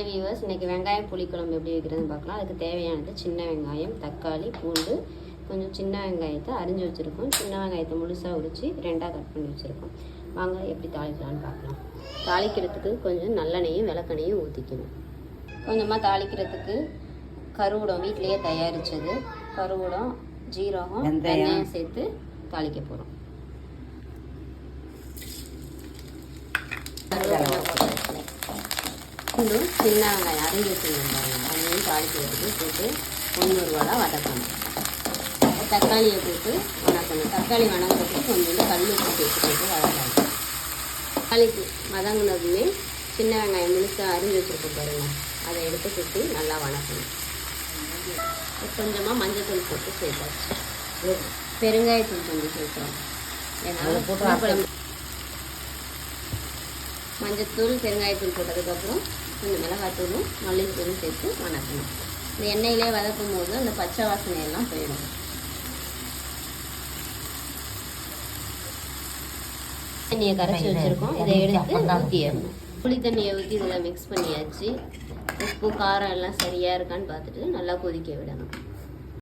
Viewers, இன்றைக்கி வெங்காயம் புளிக்குழம்பு எப்படி வைக்கிறதுன்னு பார்க்கலாம். அதுக்கு தேவையானது சின்ன வெங்காயம், தக்காளி, பூண்டு, கொஞ்சம் சின்ன வெங்காயத்தை அரிஞ்சு வச்சுருக்கோம். சின்ன வெங்காயத்தை முழுசாக உரித்து ரெண்டாக கட் பண்ணி வச்சுருக்கோம். வாங்க எப்படி தாளிக்கலான்னு பார்க்கலாம். தாளிக்கிறதுக்கு கொஞ்சம் நல்லெண்ணெயும் விளக்கெண்ணையும் ஊற்றிக்கணும். கொஞ்சமாக தாளிக்கிறதுக்கு கருவடம் வீட்டிலையே தயாரித்தது, கருவடம், ஜீரகம், வெந்தயம் சேர்த்து தாளிக்க போகிறோம். இன்னும் சின்ன வெங்காயம் அரிஞ்சு வச்சுருந்தாங்க, அதையும் தாளிக்கிறதுக்கு போட்டு 100 ரூபாய் வதக்கணும். தக்காளியை போட்டு வதக்கணும். தக்காளி வதங்கிறதுக்கு கொஞ்சம் கல் உப்பு போட்டு வதக்கணும். தக்காளிக்கு வதங்கினதுமே சின்ன வெங்காயம் முழுசாக அரிஞ்சு வச்சுருக்க பாருங்கள், அதை எடுத்து சுற்றி நல்லா வதக்கணும். கொஞ்சமாக மஞ்சள் போட்டு சேர்த்தாச்சு. பெருங்காயத்தூள் கொஞ்சம் சேர்க்குறோம். ஏன்னா மஞ்சத்தூள், பெருங்காயத்தூள் போட்டதுக்கப்புறம் கொஞ்சம் மிளகாத்தூளும் மல்லித்தூளும் சேர்த்து வதக்கணும். இந்த எண்ணெயிலே வதக்கும் போது அந்த பச்சை வாசனையெல்லாம் போயிடும். தண்ணியை கரைச்சி வச்சுருக்கோம், இதை எடுத்து ஊற்றிடணும். புளி தண்ணியை ஊற்றி இதில் மிக்ஸ் பண்ணியாச்சு. உப்பு காரம் எல்லாம் சரியாக இருக்கான்னு பார்த்துட்டு நல்லா கொதிக்க விடணும்.